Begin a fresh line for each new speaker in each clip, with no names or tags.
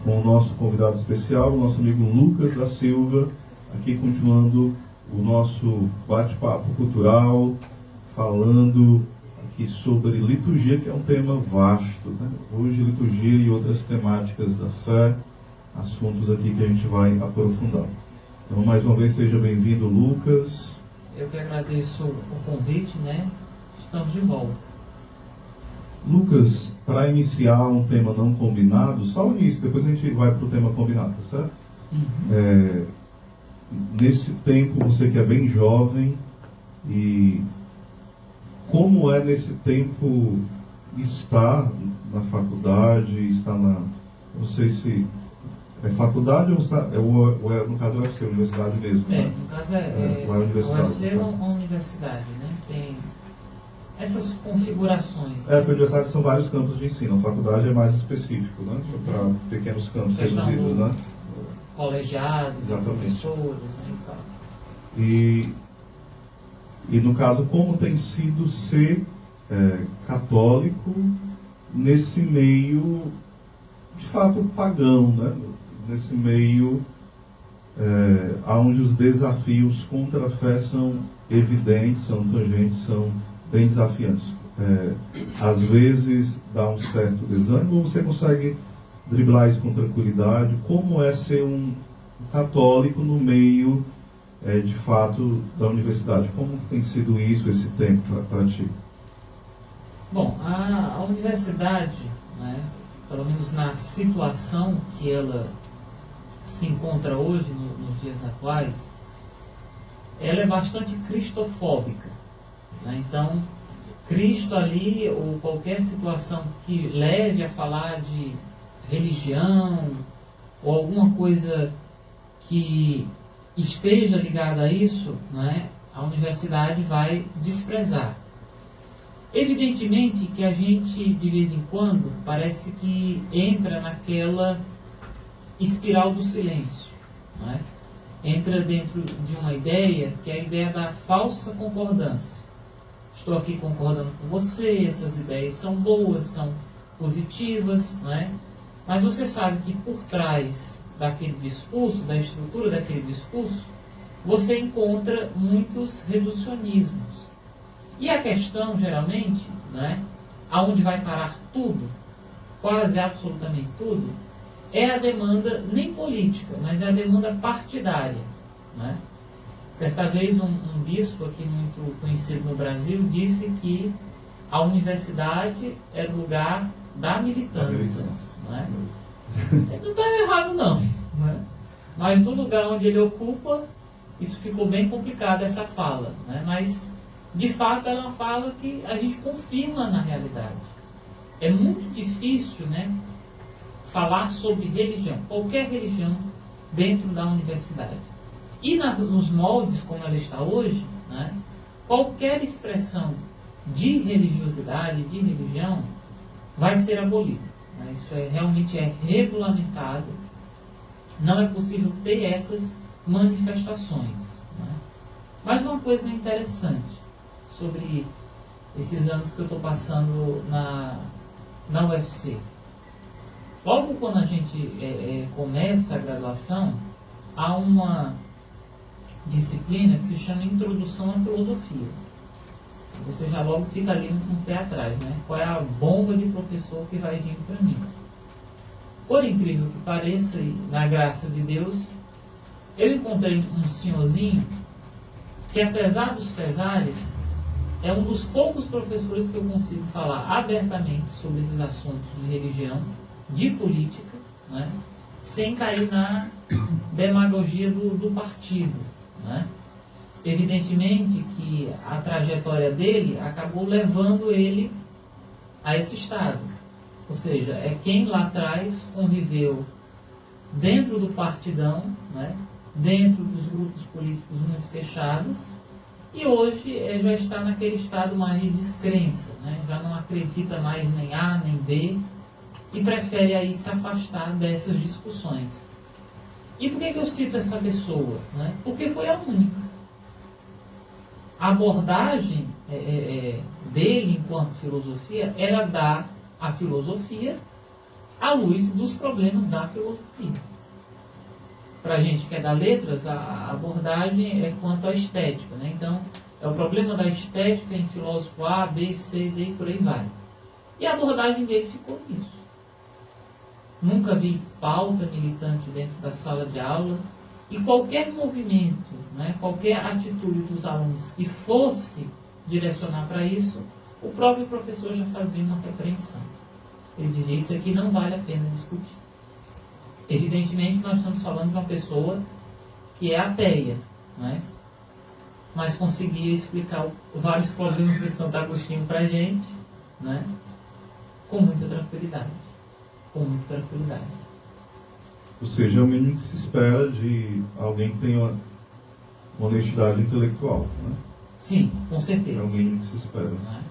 com o nosso convidado especial, o nosso amigo Lucas da Silva, aqui continuando o nosso bate-papo cultural, falando aqui sobre liturgia, que é um tema vasto, né? Hoje, liturgia e outras temáticas da fé, assuntos aqui que a gente vai aprofundar. Então, mais uma vez, seja bem-vindo, Lucas.
Eu que agradeço o convite, né? Estamos de volta.
Lucas, para iniciar um tema não combinado, só o início, depois a gente vai para o tema combinado, tá certo?
Uhum.
Nesse tempo, você que é bem jovem, e como é nesse tempo estar na faculdade, estar na... Não sei se é faculdade ou no caso é UFC, universidade mesmo, né?
No caso é
universidade.
O UFC é uma universidade, né? Tem essas configurações.
Porque a universidade são vários campos de ensino, a faculdade é mais específico, né? Para pequenos campos reduzidos, né?
Colegiados, professores, né, e tal.
E no caso, como tem sido ser católico nesse meio, de fato, pagão, né? Nesse meio onde os desafios contra a fé são evidentes, são tangentes, são bem desafiantes. Às vezes dá um certo desânimo, ou você consegue driblar isso com tranquilidade? Como é ser um católico no meio, de fato, da universidade? Como tem sido isso, esse tempo para ti?
Bom, a universidade, né, pelo menos na situação que ela se encontra hoje, nos dias atuais, ela é bastante cristofóbica, né? Então, Cristo ali, ou qualquer situação que leve a falar de religião, ou alguma coisa que esteja ligada a isso, né, a universidade vai desprezar. Evidentemente que a gente, de vez em quando, parece que entra naquela espiral do silêncio, né? Entra dentro de uma ideia, que é a ideia da falsa concordância. Estou aqui concordando com você, essas ideias são boas, são positivas, né? Mas você sabe que por trás daquele discurso, da estrutura daquele discurso, você encontra muitos reducionismos. E a questão, geralmente, né, aonde vai parar tudo, quase absolutamente tudo, é a demanda nem política, mas é a demanda partidária, né? Certa vez um bispo aqui muito conhecido no Brasil disse que a universidade era o lugar da militância. Né? Ele não está errado não, né? Mas no lugar onde ele ocupa, isso ficou bem complicado, essa fala, né? Mas de fato ela é uma fala que a gente confirma na realidade. É muito difícil, né, falar sobre religião, qualquer religião, dentro da universidade. E nos moldes como ela está hoje, né, qualquer expressão de religiosidade, de religião, vai ser abolida. Né? Isso realmente é regulamentado. Não é possível ter essas manifestações. Né? Mas uma coisa interessante sobre esses anos que eu estou passando na UFC. Logo quando a gente começa a graduação, há uma disciplina que se chama Introdução à Filosofia. Você já logo fica ali um pé atrás, né? Qual é a bomba de professor que vai vir para mim? Por incrível que pareça, e na graça de Deus, eu encontrei um senhorzinho que, apesar dos pesares, é um dos poucos professores que eu consigo falar abertamente sobre esses assuntos de religião, de política, né, sem cair na demagogia do partido. Né? Evidentemente que a trajetória dele acabou levando ele a esse estado. Ou seja, é quem lá atrás conviveu dentro do partidão, né, dentro dos grupos políticos muito fechados, e hoje já está naquele estado mais de descrença, né? Já não acredita mais nem A nem B e prefere aí se afastar dessas discussões. E por que eu cito essa pessoa? Né? Porque foi a única. A abordagem dele enquanto filosofia era dar à filosofia à luz dos problemas da filosofia. Para a gente que é da letras, a abordagem é quanto à estética, né? Então, é o problema da estética em filósofo A, B, C, D e por aí vai. E a abordagem dele ficou nisso. Nunca vi pauta militante dentro da sala de aula, e qualquer movimento, né, qualquer atitude dos alunos que fosse direcionar para isso, o próprio professor já fazia uma repreensão. Ele dizia: isso aqui não vale a pena discutir. Evidentemente, nós estamos falando de uma pessoa que é ateia, né, mas conseguia explicar vários problemas de Santo Agostinho para a gente, né, com muita tranquilidade. Com muita tranquilidade.
Ou seja, é o mínimo que se espera de alguém que tenha uma honestidade intelectual, né?
Sim, com certeza.
É o mínimo que se espera.
Né?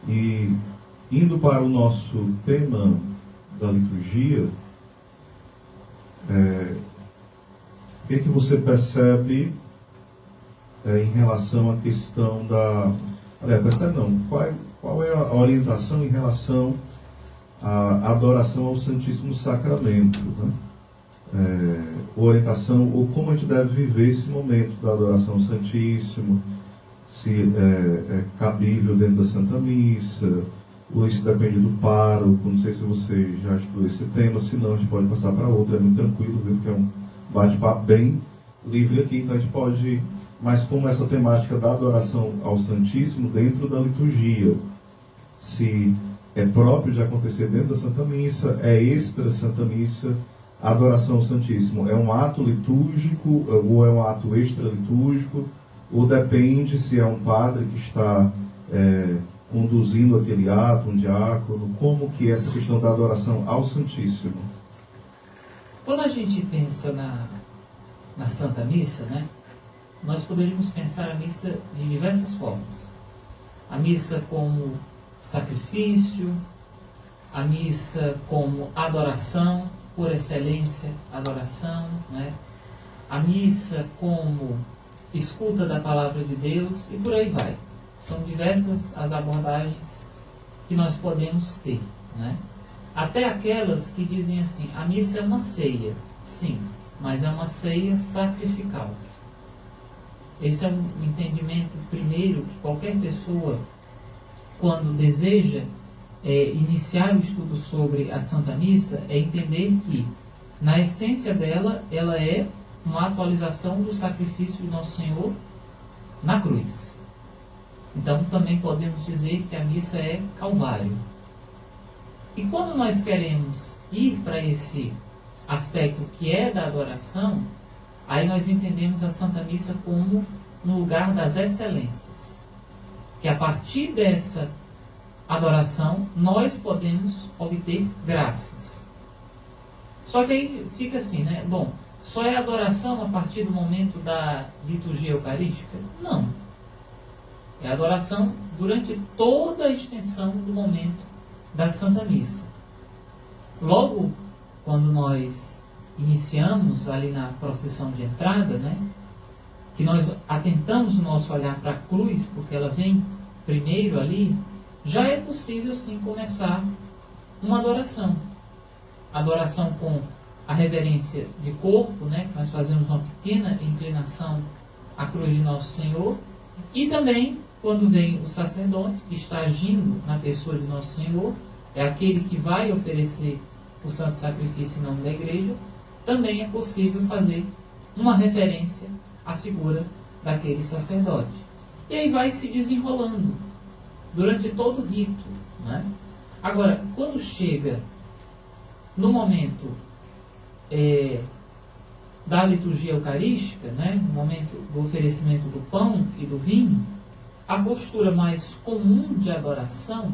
E indo para o nosso tema da liturgia, o que você percebe em relação à questão da... percebe não, qual é a orientação em relação à adoração ao Santíssimo Sacramento, né? Orientação, ou como a gente deve viver esse momento da adoração ao Santíssimo, se é cabível dentro da Santa Missa, ou isso depende do pároco. Não sei se você já estudou esse tema, se não a gente pode passar para outro, é muito tranquilo, viu? Porque é um bate-papo bem livre aqui, então a gente pode, mas como essa temática da adoração ao Santíssimo dentro da liturgia, se é próprio de acontecer dentro da Santa Missa, é extra Santa Missa. A adoração ao Santíssimo é um ato litúrgico ou é um ato extra-litúrgico, ou depende se é um padre que está conduzindo aquele ato, um diácono, como que é essa questão da adoração ao Santíssimo?
Quando a gente pensa na Santa Missa, né, nós poderíamos pensar a missa de diversas formas. A missa como sacrifício, a missa como adoração, por excelência, adoração, né? A missa como escuta da palavra de Deus, e por aí vai. São diversas as abordagens que nós podemos ter, né? Até aquelas que dizem assim: a missa é uma ceia. Sim, mas é uma ceia sacrificial. Esse é um entendimento primeiro que qualquer pessoa, quando deseja iniciar o estudo sobre a Santa Missa, é entender que, na essência dela, ela é uma atualização do sacrifício de Nosso Senhor na cruz. Então, também podemos dizer que a missa é Calvário. E quando nós queremos ir para esse aspecto que é da adoração, aí nós entendemos a Santa Missa como no lugar das excelências. Que a partir dessa adoração, nós podemos obter graças. Só que aí fica assim, né? Bom, só é adoração a partir do momento da liturgia eucarística? Não. É adoração durante toda a extensão do momento da Santa Missa. Logo, quando nós iniciamos ali na procissão de entrada, né? Que nós atentamos o nosso olhar para a cruz, porque ela vem primeiro ali, já é possível sim começar uma adoração. Adoração com a reverência de corpo, né, que nós fazemos uma pequena inclinação à cruz de Nosso Senhor, e também quando vem o sacerdote, que está agindo na pessoa de Nosso Senhor, é aquele que vai oferecer o santo sacrifício em nome da igreja, também é possível fazer uma referência à figura daquele sacerdote. E aí vai se desenrolando durante todo o rito, né? Agora, quando chega no momento da liturgia eucarística, né, no momento do oferecimento do pão e do vinho, a postura mais comum de adoração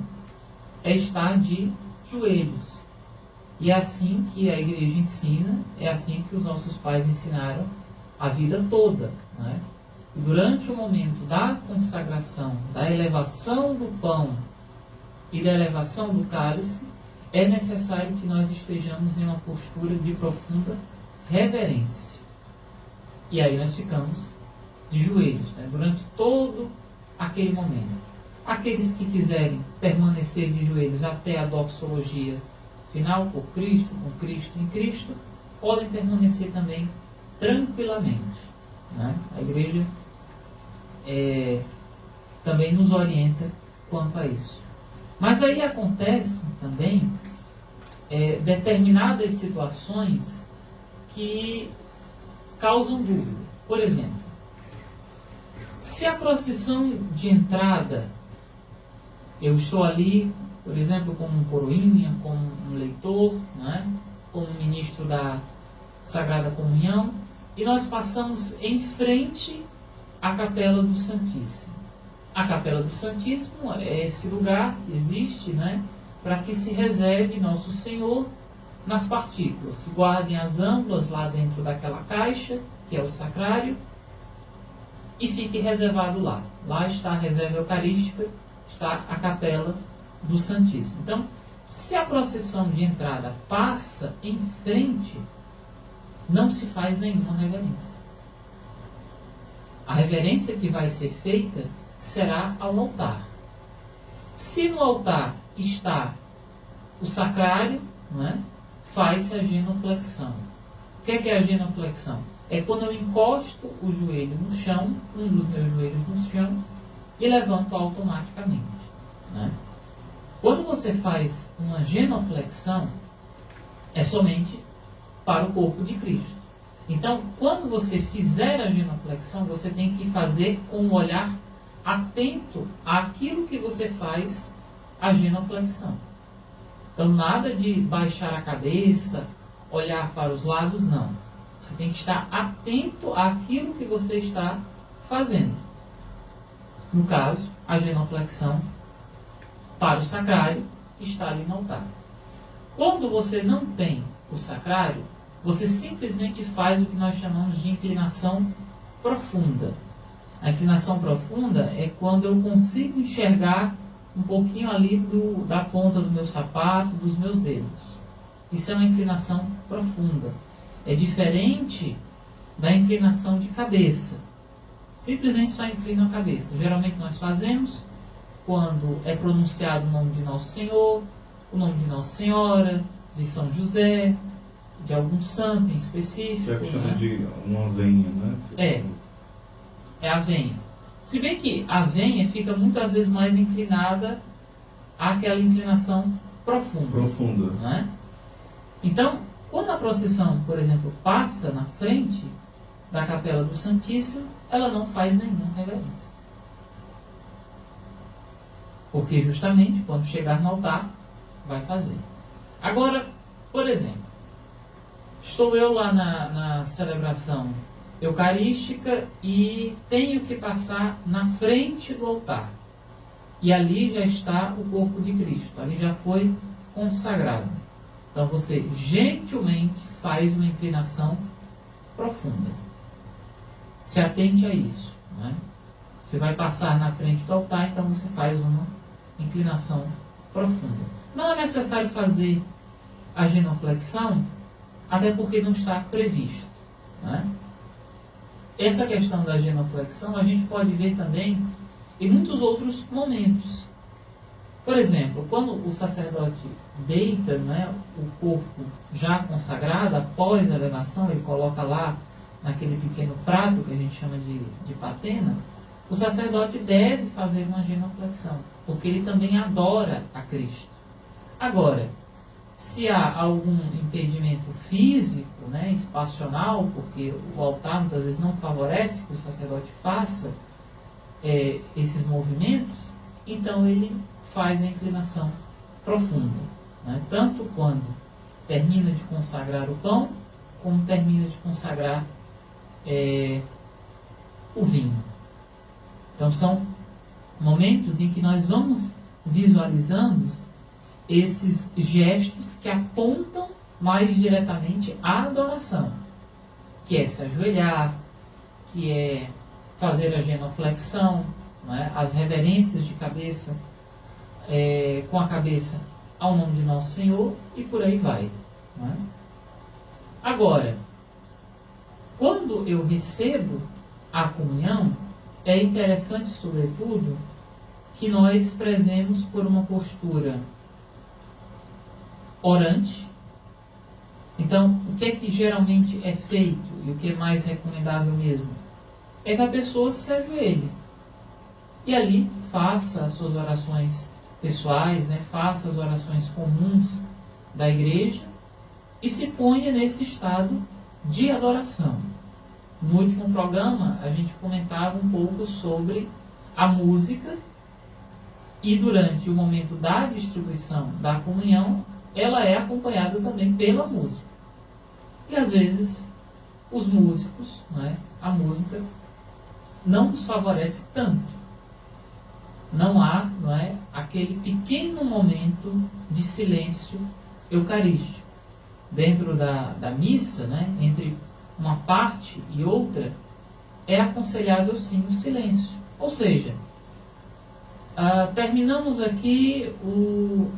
é estar de joelhos. E é assim que a igreja ensina, é assim que os nossos pais ensinaram a vida toda, né? Durante o momento da consagração, da elevação do pão e da elevação do cálice, é necessário que nós estejamos em uma postura de profunda reverência. E aí nós ficamos de joelhos, né, durante todo aquele momento. Aqueles que quiserem permanecer de joelhos até a doxologia final por Cristo, com Cristo em Cristo, podem permanecer também tranquilamente. Né? A igreja também nos orienta quanto a isso. Mas aí acontecem também determinadas situações que causam dúvida. Por exemplo, se a procissão de entrada, eu estou ali, por exemplo, como um coroinha, como um leitor, né? Como um ministro da Sagrada Comunhão, e nós passamos em frente à Capela do Santíssimo. A Capela do Santíssimo é esse lugar que existe, né, para que se reserve Nosso Senhor nas partículas. Se guardem as âmbulas lá dentro daquela caixa, que é o sacrário, e fique reservado lá. Lá está a reserva eucarística, está a Capela do Santíssimo. Então, se a procissão de entrada passa em frente, não se faz nenhuma reverência. A reverência que vai ser feita será ao altar. Se no altar está o sacrário, né, faz-se a genuflexão. O que é a genuflexão? É quando eu encosto o joelho no chão, um dos meus joelhos no chão, e levanto automaticamente. Né? Quando você faz uma genuflexão, é somente para o corpo de Cristo. Então, quando você fizer a genuflexão, você tem que fazer com um olhar atento àquilo que você faz a genuflexão. Então, nada de baixar a cabeça, olhar para os lados, não. Você tem que estar atento àquilo que você está fazendo. No caso, a genuflexão para o sacrário está ali no altar. Quando você não tem o sacrário, você simplesmente faz o que nós chamamos de inclinação profunda. A inclinação profunda é quando eu consigo enxergar um pouquinho ali da ponta do meu sapato, dos meus dedos. Isso é uma inclinação profunda. É diferente da inclinação de cabeça. Simplesmente só inclino a cabeça. Geralmente nós fazemos quando é pronunciado o nome de Nosso Senhor, o nome de Nossa Senhora, de São José, de algum santo em específico.
Que é o que chama de uma venha, né?
É a venha. Se bem que a venha fica muitas vezes mais inclinada àquela inclinação profunda. Né? Então, quando a procissão, por exemplo, passa na frente da Capela do Santíssimo, ela não faz nenhuma reverência. Porque justamente quando chegar no altar, vai fazer. Agora, por exemplo, estou eu lá na celebração eucarística e tenho que passar na frente do altar. E ali já está o corpo de Cristo, ali já foi consagrado. Então você gentilmente faz uma inclinação profunda. Se atente a isso. Né? Você vai passar na frente do altar, então você faz uma inclinação profunda. Não é necessário fazer a genuflexão, até porque não está previsto. Né? Essa questão da genuflexão a gente pode ver também em muitos outros momentos. Por exemplo, quando o sacerdote deita, né, o corpo já consagrado, após a elevação, ele coloca lá naquele pequeno prato que a gente chama de patena, o sacerdote deve fazer uma genuflexão, porque ele também adora a Cristo. Agora, se há algum impedimento físico, né, espacional, porque o altar muitas vezes não favorece que o sacerdote faça esses movimentos, então ele faz a inclinação profunda. Né, tanto quando termina de consagrar o pão, como termina de consagrar o vinho. Então são momentos em que nós vamos visualizando esses gestos que apontam mais diretamente à adoração, que é se ajoelhar, que é fazer a genuflexão, né, as reverências de cabeça, com a cabeça ao nome de Nosso Senhor, e por aí vai. Né? Agora, quando eu recebo a comunhão, é interessante, sobretudo, que nós prezemos por uma postura orante. Então, o que é que geralmente é feito e o que é mais recomendável mesmo? É que a pessoa se ajoelhe e ali faça as suas orações pessoais, né? Faça as orações comuns da igreja e se ponha nesse estado de adoração. No último programa, a gente comentava um pouco sobre a música e durante o momento da distribuição da comunhão, ela é acompanhada também pela música. E às vezes, os músicos, a música, não nos favorece tanto. Não há aquele pequeno momento de silêncio eucarístico. Dentro da missa, entre uma parte e outra, é aconselhável sim o silêncio. Ou seja, terminamos aqui o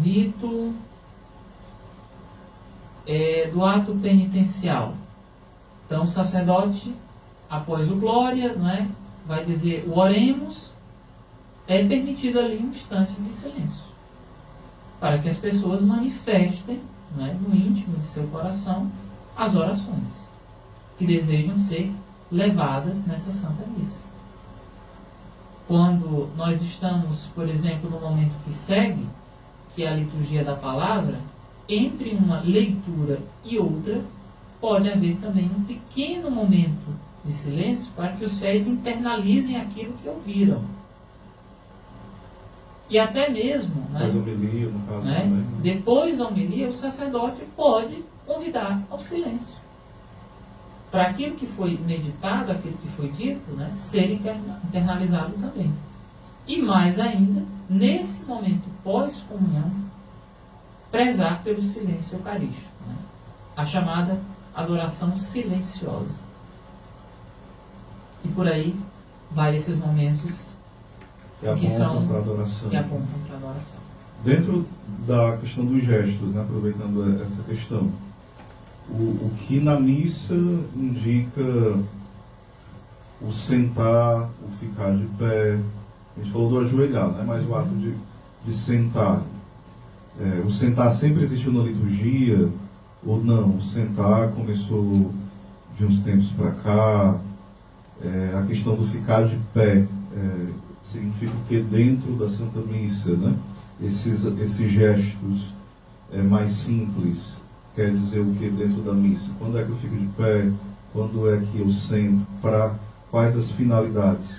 rito do ato penitencial. Então o sacerdote, após o glória, vai dizer o oremos, é permitido ali um instante de silêncio, para que as pessoas manifestem no íntimo de seu coração as orações que desejam ser levadas nessa Santa Missa. Quando nós estamos, por exemplo, no momento que segue, que é a liturgia da palavra, entre uma leitura e outra, pode haver também um pequeno momento de silêncio para que os fiéis internalizem aquilo que ouviram. E até mesmo,
homilia, no caso, também.
Depois da homilia, o sacerdote pode convidar ao silêncio, para aquilo que foi meditado, aquilo que foi dito, ser internalizado também. E mais ainda, nesse momento pós-comunhão, prezar pelo silêncio eucarístico, a chamada adoração silenciosa. E por aí vai esses momentos que apontam para a adoração.
Dentro da questão dos gestos, aproveitando essa questão, o que na missa indica o sentar, o ficar de pé, a gente falou do ajoelhar, mas o ato de sentar, o sentar sempre existiu na liturgia, ou não? O sentar começou de uns tempos para cá, a questão do ficar de pé, significa o que dentro da Santa Missa, esses gestos mais simples, quer dizer o que dentro da missa? Quando é que eu fico de pé? Quando é que eu sento? Para quais as finalidades?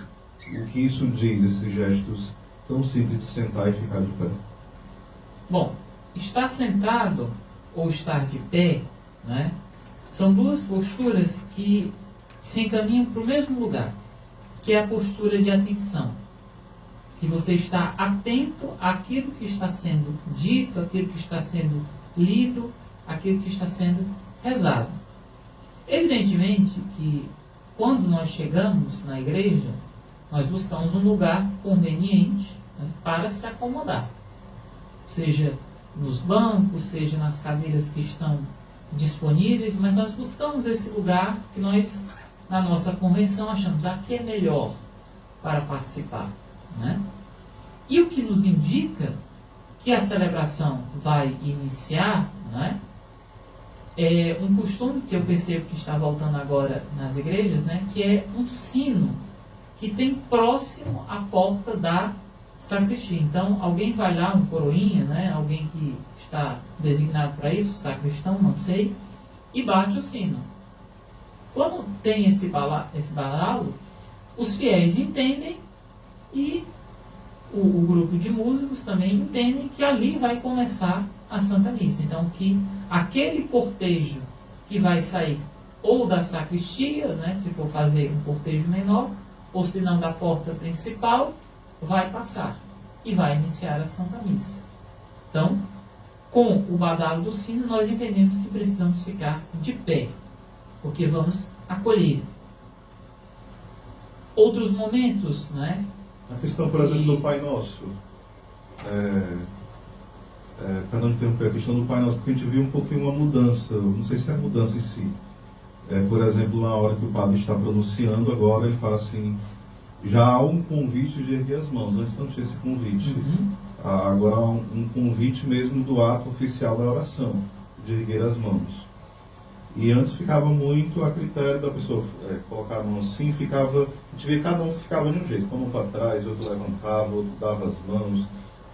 O que isso diz, esses gestos tão simples de sentar e ficar de pé?
Bom, estar sentado ou estar de pé, são duas posturas que se encaminham para o mesmo lugar, que é a postura de atenção. Que você está atento àquilo que está sendo dito, àquilo que está sendo lido, àquilo que está sendo rezado. Evidentemente que quando nós chegamos na igreja, nós buscamos um lugar conveniente para se acomodar. Seja nos bancos, seja nas cadeiras que estão disponíveis, mas nós buscamos esse lugar que nós, na nossa convenção, achamos aqui é melhor para participar. E o que nos indica que a celebração vai iniciar, é um costume que eu percebo que está voltando agora nas igrejas, que é um sino que tem próximo à porta da sacristia. Então, alguém vai lá, um coroinha, alguém que está designado para isso, sacristão, não sei, e bate o sino. Quando tem esse badalo, os fiéis entendem e o grupo de músicos também entendem que ali vai começar a Santa Missa. Então, que aquele cortejo que vai sair ou da sacristia, se for fazer um cortejo menor, ou se não da porta principal, vai passar e vai iniciar a Santa Missa. Então, com o badalo do sino, nós entendemos que precisamos ficar de pé, porque vamos acolher. Outros momentos,
A questão, por exemplo, do Pai Nosso. Para não interromper, a questão do Pai Nosso, porque a gente viu um pouquinho uma mudança, não sei se é a mudança em si. Por exemplo, na hora que o padre está pronunciando, agora ele fala assim, já há um convite de erguer as mãos, antes não tinha esse convite. agora há um convite mesmo do ato oficial da oração, de erguer as mãos. E antes ficava muito a critério da pessoa colocar a mão assim, a gente via que cada um ficava de um jeito, com a mão para trás, outro levantava, outro dava as mãos,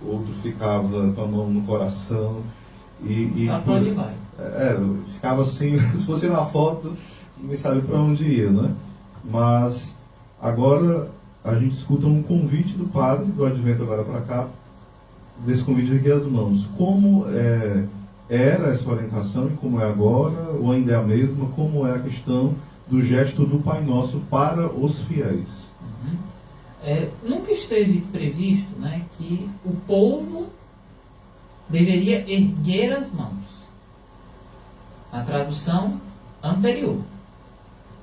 outro ficava com a mão no coração.
Sabe para onde vai?
Ficava assim, se fosse uma foto, ninguém sabe para onde ia, né? Mas agora a gente escuta um convite do padre, do advento agora para cá, desse convite de erguer as mãos. Como era essa orientação e como é agora, ou ainda é a mesma, como é a questão do gesto do Pai Nosso para os fiéis?
Nunca esteve previsto, né, que o povo deveria erguer as mãos. Na tradução anterior.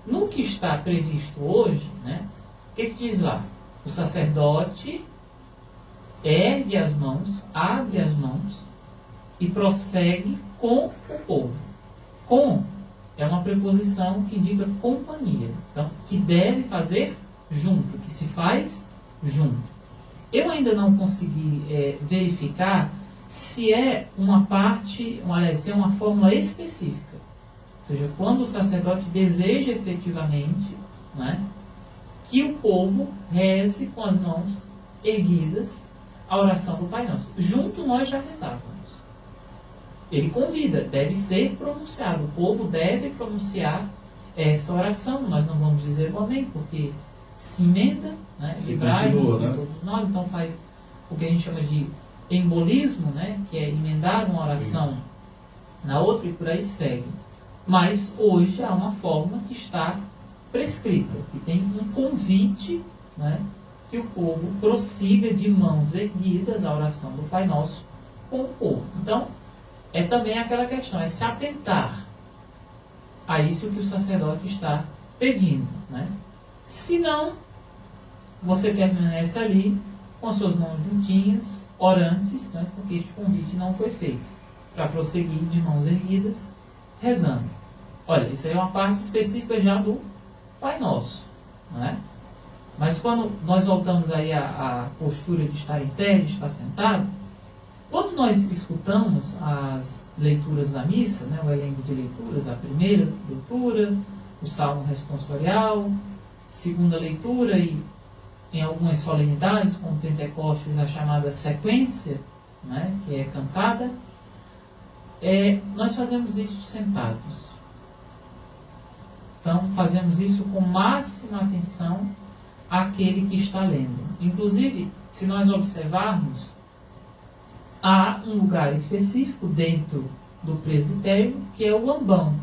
No que está previsto hoje, né, o que diz lá? O sacerdote ergue as mãos, abre as mãos e prossegue com o povo. Com é uma preposição que indica companhia. Então, que deve fazer junto, que se faz junto. Eu ainda não consegui verificar se é uma parte, se é uma fórmula específica. Ou seja, quando o sacerdote deseja efetivamente, né, que o povo reze com as mãos erguidas a oração do Pai Nosso. Junto nós já rezávamos. Ele convida, deve ser pronunciado. O povo deve pronunciar essa oração. Nós não vamos dizer o amém, porque se emenda, né, livrai-nos de todos nós. Então faz o que a gente chama de embolismo, né, que é emendar uma oração na outra e por aí segue. Mas hoje há uma forma que está prescrita, que tem um convite, né, que o povo prossiga de mãos erguidas a oração do Pai Nosso com o povo. Então, é também aquela questão, é se atentar a isso que o sacerdote está pedindo, né? Se não, você permanece ali com as suas mãos juntinhas, orantes, né, porque este convite não foi feito para prosseguir de mãos erguidas, rezando. Olha, isso aí é uma parte específica já do Pai Nosso, né? Mas quando nós voltamos aí à postura de estar em pé, de estar sentado, quando nós escutamos as leituras da missa, né, o elenco de leituras, a primeira leitura, o salmo responsorial, segunda leitura e em algumas solenidades, como Pentecostes, a chamada sequência, né, que é cantada, nós fazemos isso sentados. Então, fazemos isso com máxima atenção àquele que está lendo. Inclusive, se nós observarmos, há um lugar específico dentro do presbitério, que é o ambão,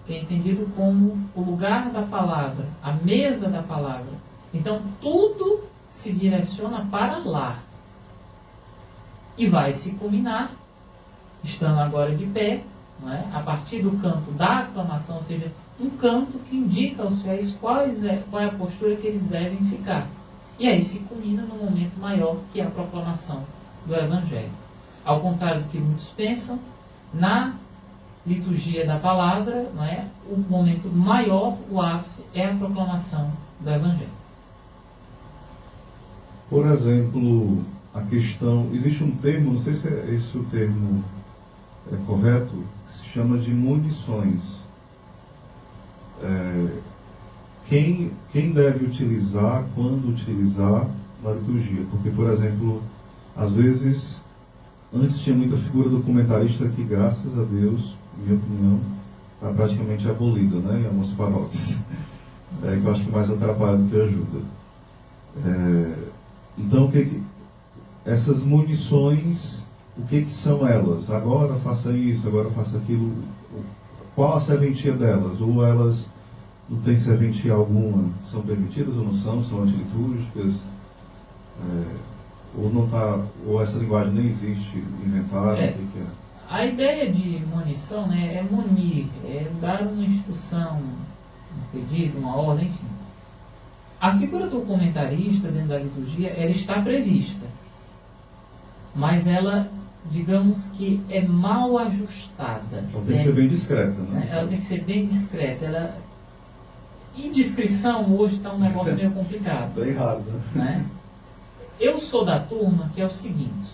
que é entendido como o lugar da palavra, a mesa da palavra. Então, tudo se direciona para lá. E vai se culminar, estando agora de pé, não é? A partir do canto da aclamação, ou seja, um canto que indica aos fiéis qual é a postura que eles devem ficar. E aí se culmina num momento maior, que é a proclamação do Evangelho. Ao contrário do que muitos pensam, na liturgia da palavra, não é? O momento maior, o ápice, é a proclamação do Evangelho.
Por exemplo, a questão... Existe um termo, não sei se esse o termo é correto, que se chama de munições. Quem deve utilizar, quando utilizar na liturgia? Porque, por exemplo, às vezes, antes tinha muita figura do comentarista que, graças a Deus, minha opinião, está praticamente abolida, né, em algumas paróquias. Que eu acho que mais atrapalha do que ajuda. Então, essas munições, o que são elas? Agora faça isso, agora faça aquilo. Qual a serventia delas? Ou elas não têm serventia alguma? São permitidas ou não são? São antilitúrgicas? Ou essa linguagem nem existe, inventaram?
A ideia de munição, né, é munir, é dar uma instrução, um pedido, uma ordem, enfim. A figura do comentarista dentro da liturgia, ela está prevista, mas ela, digamos que é mal ajustada.
Ela tem que ser bem discreta, né?
Ela tem que ser bem discreta. Indiscrição hoje está um negócio meio complicado.
Bem raro, né?
Eu sou da turma que é o seguinte: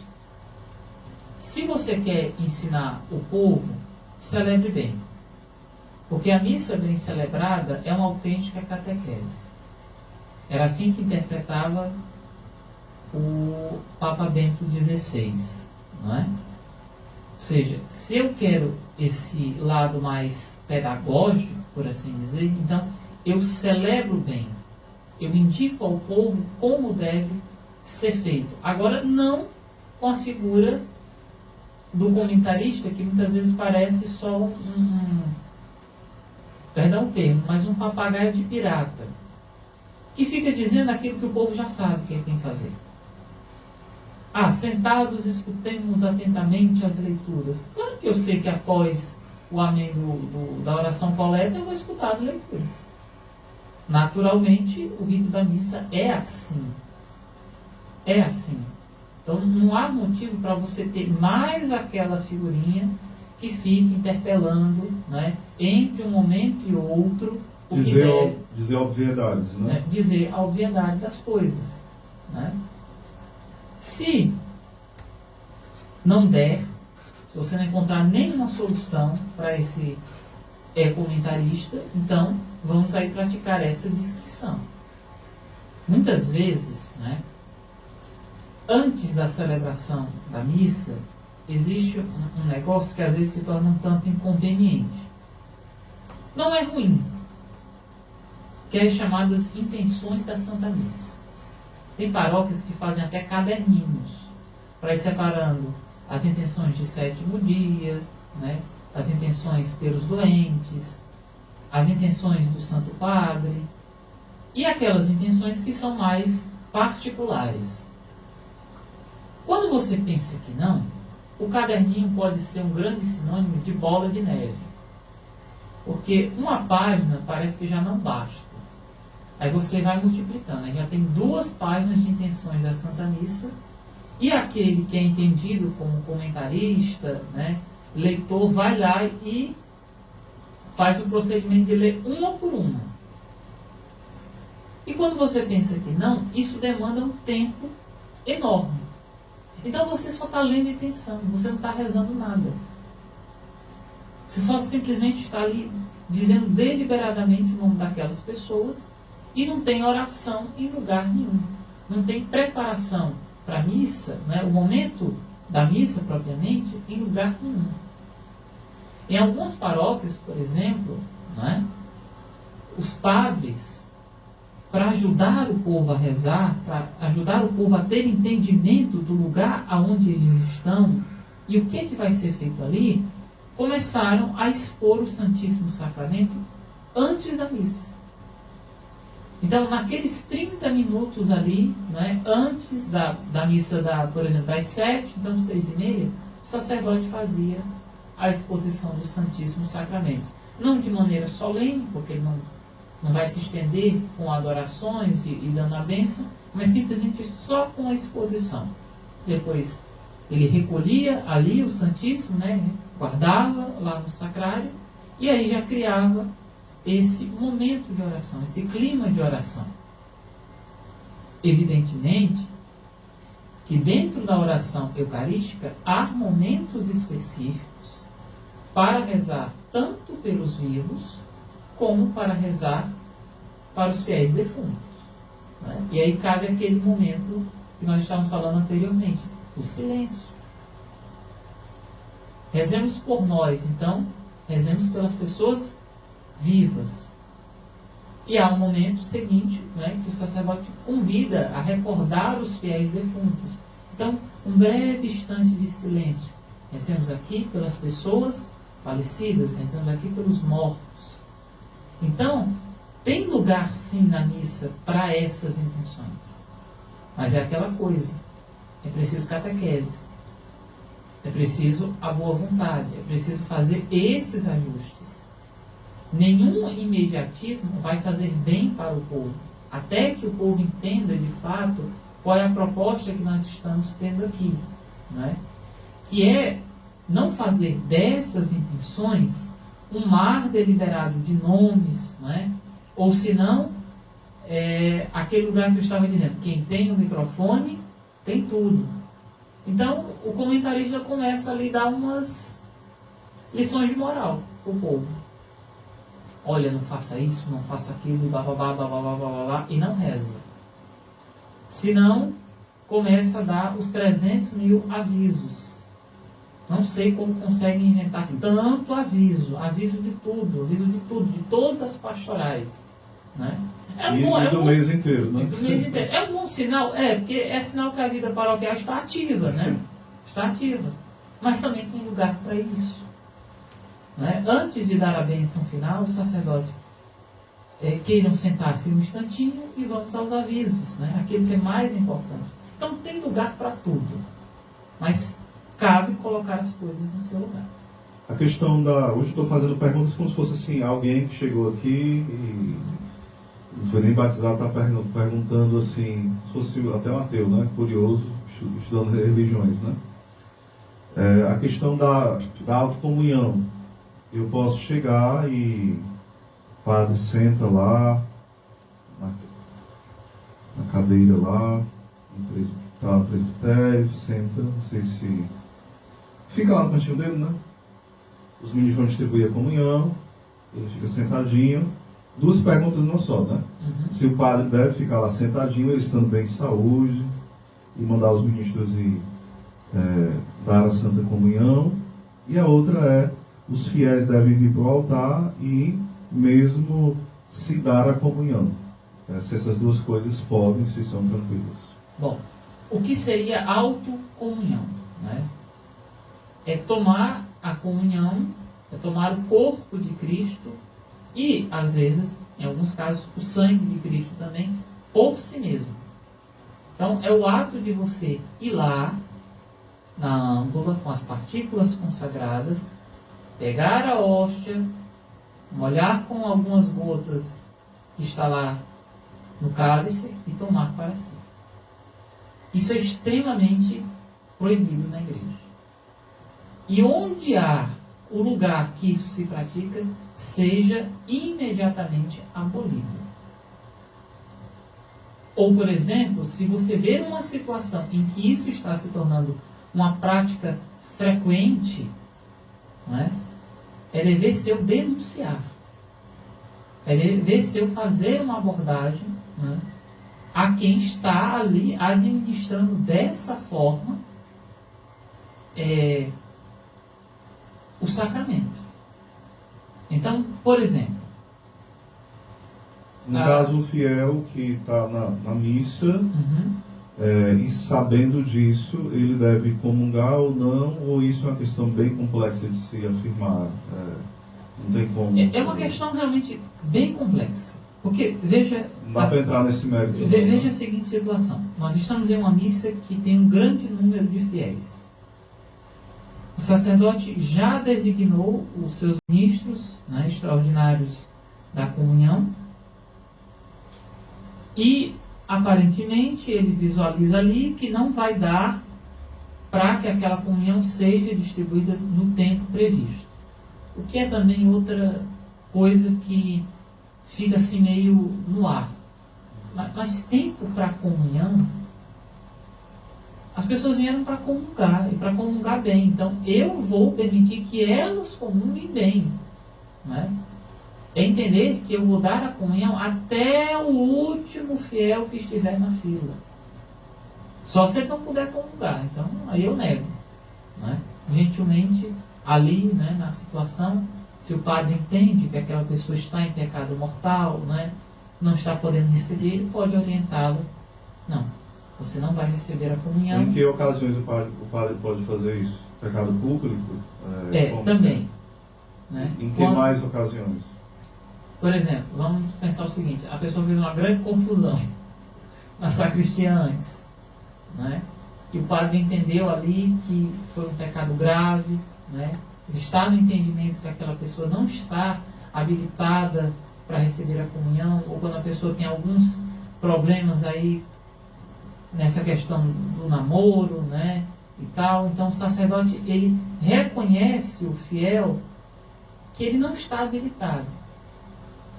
se você quer ensinar o povo, celebre bem. Porque a missa bem celebrada é uma autêntica catequese. Era assim que interpretava o Papa Bento XVI, não é? Ou seja, se eu quero esse lado mais pedagógico, por assim dizer, então eu celebro bem. Eu indico ao povo como deve ser feito. Agora, não com a figura do comentarista, que muitas vezes parece só perdão o termo, mas um papagaio de pirata, que fica dizendo aquilo que o povo já sabe que tem que fazer. Sentados, escutemos atentamente as leituras. Claro que eu sei que após o amém da oração coleta, eu vou escutar as leituras. Naturalmente, o rito da missa é assim. É assim. Então, não há motivo para você ter mais aquela figurinha que fica interpelando, né, entre um momento e outro,
dizer obviedades, né?
Dizer a obviedade das coisas, né? Se não der, se você não encontrar nenhuma solução para esse comentarista, então vamos aí praticar essa discrição. Muitas vezes, né, antes da celebração da missa, existe um negócio que às vezes se torna um tanto inconveniente. Não é ruim, que é as chamadas intenções da Santa Missa. Tem paróquias que fazem até caderninhos para ir separando as intenções de sétimo dia, né, as intenções pelos doentes, as intenções do Santo Padre e aquelas intenções que são mais particulares. Quando você pensa que não, o caderninho pode ser um grande sinônimo de bola de neve. Porque uma página parece que já não basta. Aí você vai multiplicando. Aí já tem 2 páginas de intenções da Santa Missa. E aquele que é entendido como comentarista, né, leitor, vai lá e faz o procedimento de ler uma por uma. E quando você pensa que não, isso demanda um tempo enorme. Então você só está lendo intenção, você não está rezando nada. Você só simplesmente está ali dizendo deliberadamente o nome daquelas pessoas e não tem oração em lugar nenhum. Não tem preparação para a missa, né, o momento da missa propriamente, em lugar nenhum. Em algumas paróquias, por exemplo, né, os padres, para ajudar o povo a rezar, para ajudar o povo a ter entendimento do lugar aonde eles estão e o que vai ser feito ali, começaram a expor o Santíssimo Sacramento antes da missa. Então, naqueles 30 minutos ali, né, antes da missa, por exemplo, das 7, então 6h30, o sacerdote fazia a exposição do Santíssimo Sacramento. Não de maneira solene, porque ele não vai se estender com adorações e dando a bênção, mas simplesmente só com a exposição. Depois ele recolhia ali o Santíssimo, né, guardava lá no sacrário, e aí já criava esse momento de oração, esse clima de oração. Evidentemente que dentro da oração eucarística há momentos específicos para rezar tanto pelos vivos como para rezar para os fiéis defuntos, né? E aí cabe aquele momento que nós estávamos falando anteriormente, o silêncio. Rezemos por nós, então, rezemos pelas pessoas vivas. E há um momento seguinte, né, que o sacerdote convida a recordar os fiéis defuntos. Então, um breve instante de silêncio. Rezemos aqui pelas pessoas falecidas, rezemos aqui pelos mortos. Então, tem lugar sim na missa para essas intenções. Mas é aquela coisa, é preciso catequese, é preciso a boa vontade, é preciso fazer esses ajustes. Nenhum imediatismo vai fazer bem para o povo, até que o povo entenda de fato qual é a proposta que nós estamos tendo aqui, né? Que é não fazer dessas intenções um mar deliberado de nomes, né? Ou senão, aquele lugar que eu estava dizendo, quem tem o microfone, tem tudo. Então, o comentarista começa ali a dar umas lições de moral para o povo. Olha, não faça isso, não faça aquilo, e bababá, bababá, bababá, e não reza. Senão, começa a dar os 300 mil avisos. Não sei como conseguem inventar tanto aviso de tudo, de todas as pastorais. Né?
Do mês inteiro, né?
Do mês inteiro. É um bom sinal? Porque é sinal que a vida paroquial está ativa, né? Está ativa. Mas também tem lugar para isso. Né? Antes de dar a bênção final, o sacerdote queiram sentar-se um instantinho e vamos aos avisos, né? Aquilo que é mais importante. Então tem lugar para tudo, mas cabe colocar as coisas no seu lugar.
A questão da... Hoje estou fazendo perguntas como se fosse assim, alguém que chegou aqui e não foi nem batizado, está perguntando assim, se fosse até um ateu, né? Curioso, estudando religiões, né? A questão da autocomunhão. Eu posso chegar e o padre senta lá, na cadeira lá, está no presbitério, senta, não sei se... Fica lá no cantinho dele, né? Os meninos vão distribuir a comunhão, ele fica sentadinho. 2 perguntas não só, né?
Uhum.
Se o padre deve ficar lá sentadinho, ele estando bem de saúde, e mandar os ministros ir dar a Santa Comunhão. E a outra é, os fiéis devem vir para o altar e mesmo se dar a comunhão. Se essas 2 coisas podem, se são tranquilas.
Bom, o que seria autocomunhão? Né? É tomar a comunhão, é tomar o corpo de Cristo e, às vezes, em alguns casos, o sangue de Cristo também, por si mesmo. Então, é o ato de você ir lá, na âmbula, com as partículas consagradas, pegar a hóstia, molhar com algumas gotas que está lá no cálice e tomar para si. Isso é extremamente proibido na igreja. E onde há o lugar que isso se pratica, seja imediatamente abolido. Ou, por exemplo, se você ver uma situação em que isso está se tornando uma prática frequente, não é? É dever seu denunciar. É dever seu fazer uma abordagem, não é? A quem está ali administrando dessa forma o sacramento. Então, por exemplo,
no caso, o fiel que está na missa, e sabendo disso, ele deve comungar ou não, ou isso é uma questão bem complexa de se afirmar? Não tem como.
É uma questão realmente bem complexa. Porque, veja...
Não dá para entrar nesse mérito.
Veja a seguinte situação. Nós estamos em uma missa que tem um grande número de fiéis. O sacerdote já designou os seus ministros, né, extraordinários da comunhão, e aparentemente ele visualiza ali que não vai dar para que aquela comunhão seja distribuída no tempo previsto. O que é também outra coisa que fica assim meio no ar. Mas tempo para comunhão, as pessoas vieram para comungar, e para comungar bem. Então, eu vou permitir que elas comunguem bem. Né? É entender que eu vou dar a comunhão até o último fiel que estiver na fila. Só se ele não puder comungar. Então, aí eu nego. Né? Gentilmente, ali, né, na situação, se o padre entende que aquela pessoa está em pecado mortal, né, não está podendo receber, ele pode orientá-lo. Não, você não vai receber a comunhão.
Em que ocasiões o padre pode fazer isso? Pecado público?
Também. Né?
Em que mais ocasiões?
Por exemplo, vamos pensar o seguinte, a pessoa fez uma grande confusão na sacristia antes, né? E o padre entendeu ali que foi um pecado grave, né? Ele está no entendimento que aquela pessoa não está habilitada para receber a comunhão, ou quando a pessoa tem alguns problemas aí nessa questão do namoro, né, e tal. Então o sacerdote, ele reconhece o fiel que ele não está habilitado.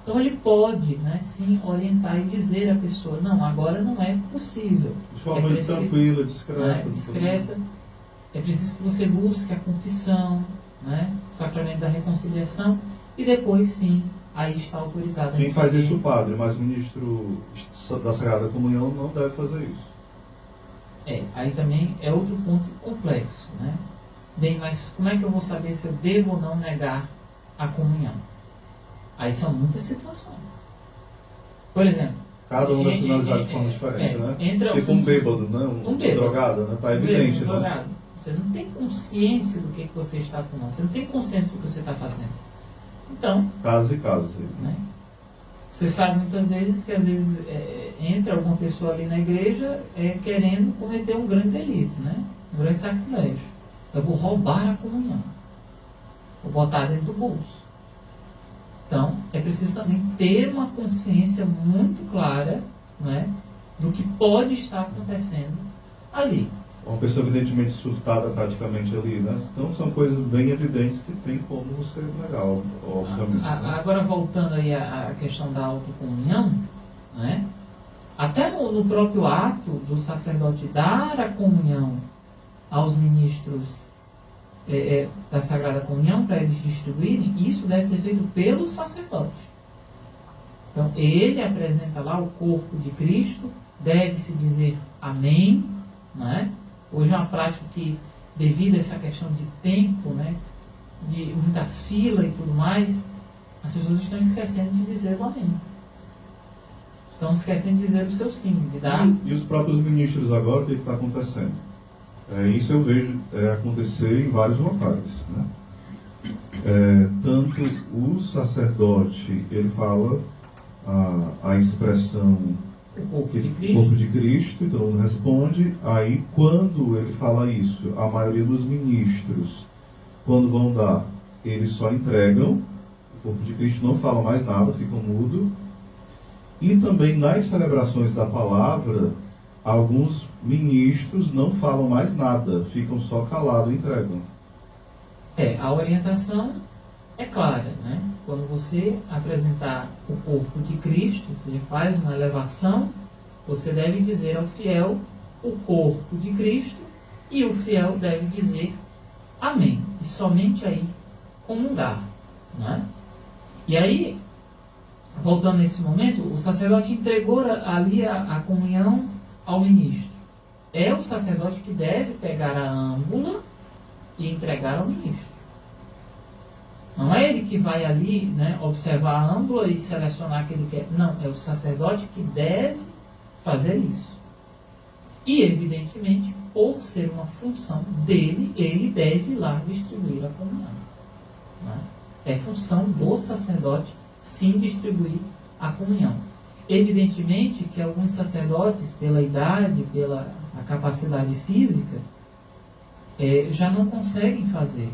Então ele pode, né, sim, orientar e dizer à pessoa, não, agora não é possível.
De forma tranquila, discreta.
Né, discreta. É preciso que você busque a confissão, né, o sacramento da reconciliação, e depois sim, aí está autorizado.
Quem faz isso o padre, mas o ministro da Sagrada Comunhão não deve fazer isso.
Aí também é outro ponto complexo, né? Bem, mas como é que eu vou saber se eu devo ou não negar a comunhão? Aí são muitas situações. Por exemplo,
cada um deve sinalizar de forma diferente, né? Tipo um bêbado, né? Um bêbado, drogado, né? Tá evidente, né?
Drogado. Você não tem consciência do que você está tomando, você não tem consciência do que você está fazendo. Então,
casos e casos.
Né? Você sabe muitas vezes que às vezes entra alguma pessoa ali na igreja querendo cometer um grande delito, né? Um grande sacrilégio. Eu vou roubar a comunhão. Vou botar dentro do bolso. Então, é preciso também ter uma consciência muito clara, né, do que pode estar acontecendo ali.
Uma pessoa evidentemente surtada praticamente ali, né? Então são coisas bem evidentes que tem como você negar, obviamente.
Agora voltando aí à questão da autocomunhão, né? Até no próprio ato do sacerdote dar a comunhão aos ministros da Sagrada Comunhão para eles distribuírem, isso deve ser feito pelo sacerdote. Então ele apresenta lá o corpo de Cristo, deve-se dizer amém, né? Hoje é uma prática que, devido a essa questão de tempo, né, de muita fila e tudo mais, as pessoas estão esquecendo de dizer o amém. Estão esquecendo de dizer o seu sim, de dar.
E os próprios ministros agora, o que está acontecendo? Isso eu vejo acontecer em vários locais, né? Tanto o sacerdote, ele fala a expressão
o corpo
de Cristo, e todo mundo responde. Aí, quando ele fala isso, a maioria dos ministros, quando vão dar, eles só entregam, o corpo de Cristo não fala mais nada, fica mudo. E também nas celebrações da palavra, alguns ministros não falam mais nada, ficam só calados e entregam.
A orientação é clara, né? Quando você apresentar o corpo de Cristo, você faz uma elevação, você deve dizer ao fiel o corpo de Cristo, e o fiel deve dizer amém. E somente aí comungar, né? E aí, voltando nesse momento, o sacerdote entregou ali a comunhão ao ministro. É o sacerdote que deve pegar a âmbula e entregar ao ministro. Não é ele que vai ali, né, observar a âmbula e selecionar aquele que quer. Não, é o sacerdote que deve fazer isso. E, evidentemente, por ser uma função dele, ele deve ir lá distribuir a comunhão. Né? É função do sacerdote, sim, distribuir a comunhão. Evidentemente que alguns sacerdotes, pela idade, pela a capacidade física, já não conseguem fazer.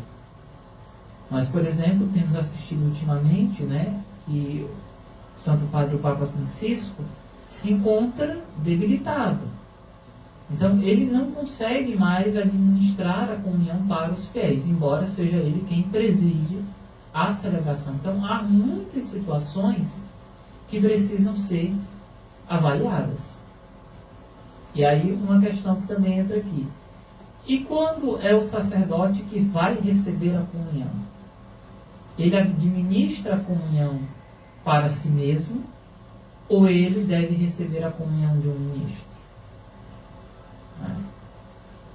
Nós, por exemplo, temos assistido ultimamente, né, que o Santo Padre, o Papa Francisco, se encontra debilitado. Então, ele não consegue mais administrar a comunhão para os fiéis, embora seja ele quem preside a celebração. Então, há muitas situações que precisam ser avaliadas. E aí, uma questão que também entra aqui. E quando é o sacerdote que vai receber a comunhão? Ele administra a comunhão para si mesmo, ou ele deve receber a comunhão de um ministro?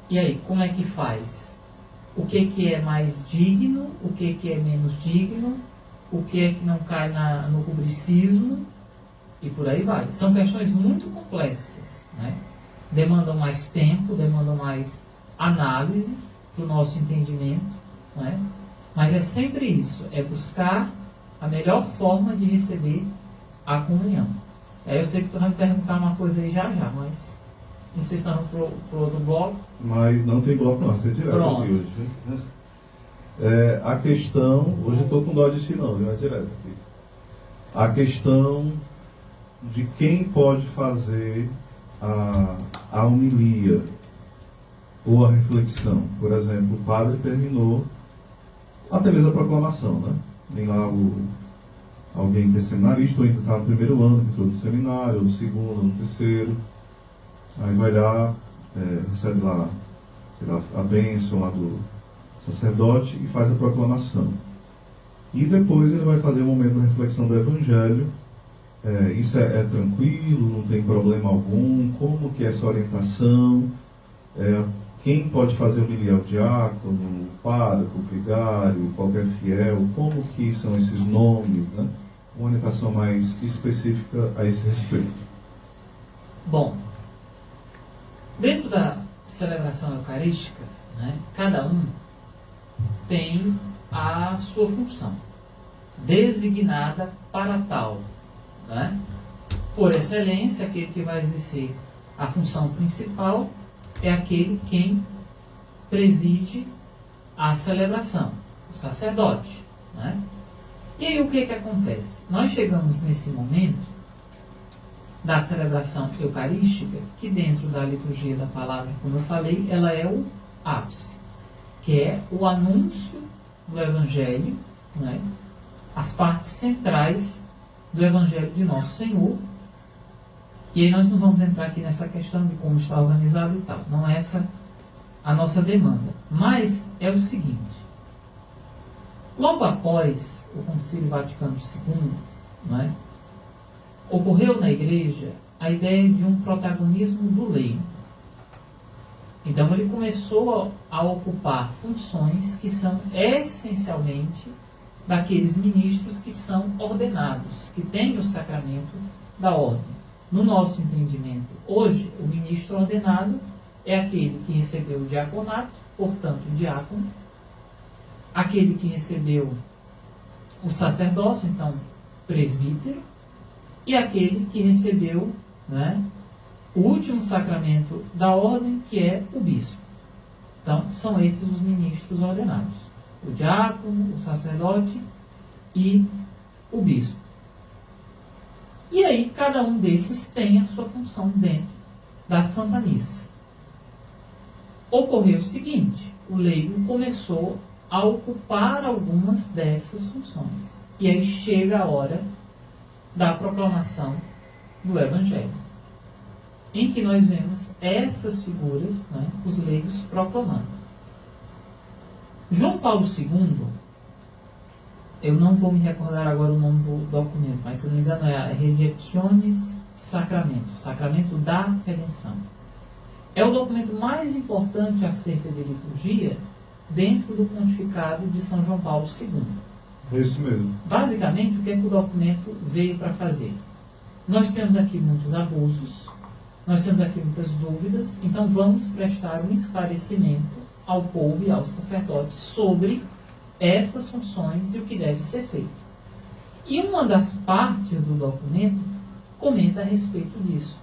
E aí, como é que faz? O que é mais digno? O que é menos digno? O que é que não cai no rubricismo? E por aí vai. São questões muito complexas, né? Demandam mais tempo, demandam mais análise para o nosso entendimento, né? Mas é sempre isso, é buscar a melhor forma de receber a comunhão. Eu sei que tu vai me perguntar uma coisa aí já, mas vocês estão pro outro bloco?
Mas não tem bloco não, você é direto aqui hoje. A questão, hoje eu estou com dó de si não, é direto aqui. A questão de quem pode fazer a homilia ou a reflexão. Por exemplo, o padre terminou até mesmo a proclamação, né? Tem lá alguém que é seminarista ou ainda está no primeiro ano, que entrou no seminário, ou no segundo, ou no terceiro. Aí vai lá, recebe lá, sei lá, a bênção lá do sacerdote e faz a proclamação. E depois ele vai fazer um momento da reflexão do Evangelho. Isso é tranquilo, não tem problema algum? Como que é essa orientação? Quem pode fazer homilia? O diácono, o pároco, o vigário, qualquer fiel? Como que são esses nomes, né? Uma orientação mais específica a esse respeito.
Bom, dentro da celebração eucarística, né, cada um tem a sua função, designada para tal. Né? Por excelência, aquele que vai exercer a função principal é aquele quem preside a celebração, o sacerdote. Né? E aí o que acontece? Nós chegamos nesse momento da celebração eucarística, que dentro da liturgia da palavra, como eu falei, ela é o ápice, que é o anúncio do Evangelho, né? As partes centrais do Evangelho de Nosso Senhor. E aí nós não vamos entrar aqui nessa questão de como está organizado e tal. Não é essa a nossa demanda. Mas é o seguinte. Logo após o Concílio Vaticano II, né, ocorreu na Igreja a ideia de um protagonismo do leigo. Então ele começou a ocupar funções que são essencialmente daqueles ministros que são ordenados, que têm o sacramento da ordem. No nosso entendimento, hoje, o ministro ordenado é aquele que recebeu o diaconato, portanto, o diácono, aquele que recebeu o sacerdócio, então, presbítero, e aquele que recebeu, né, o último sacramento da ordem, que é o bispo. Então, são esses os ministros ordenados. O diácono, o sacerdote e o bispo. E aí, cada um desses tem a sua função dentro da Santa Missa. Ocorreu o seguinte, o leigo começou a ocupar algumas dessas funções. E aí chega a hora da proclamação do Evangelho, em que nós vemos essas figuras, né, os leigos proclamando. João Paulo II, eu não vou me recordar agora o nome do documento, mas se não me engano é a Redemptionis Sacramento, Sacramento da Redenção. É o documento mais importante acerca de liturgia dentro do pontificado de São João Paulo II.
Isso mesmo.
Basicamente, o que é que o documento veio para fazer? Nós temos aqui muitos abusos, nós temos aqui muitas dúvidas, então vamos prestar um esclarecimento ao povo e aos sacerdotes sobre essas funções e o que deve ser feito. E uma das partes do documento comenta a respeito disso.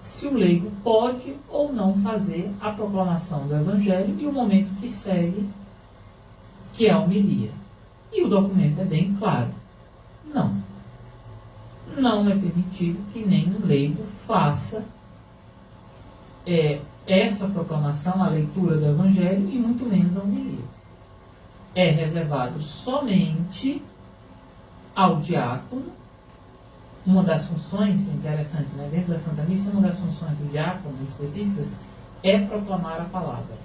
Se o leigo pode ou não fazer a proclamação do Evangelho e o momento que segue, que é a homilia. E o documento é bem claro. Não. Não é permitido que nenhum leigo faça essa proclamação, a leitura do Evangelho e muito menos a homilia. É reservado somente ao diácono. Uma das funções, interessante, né? Dentro da Santa Missa, uma das funções do diácono específicas é proclamar a palavra.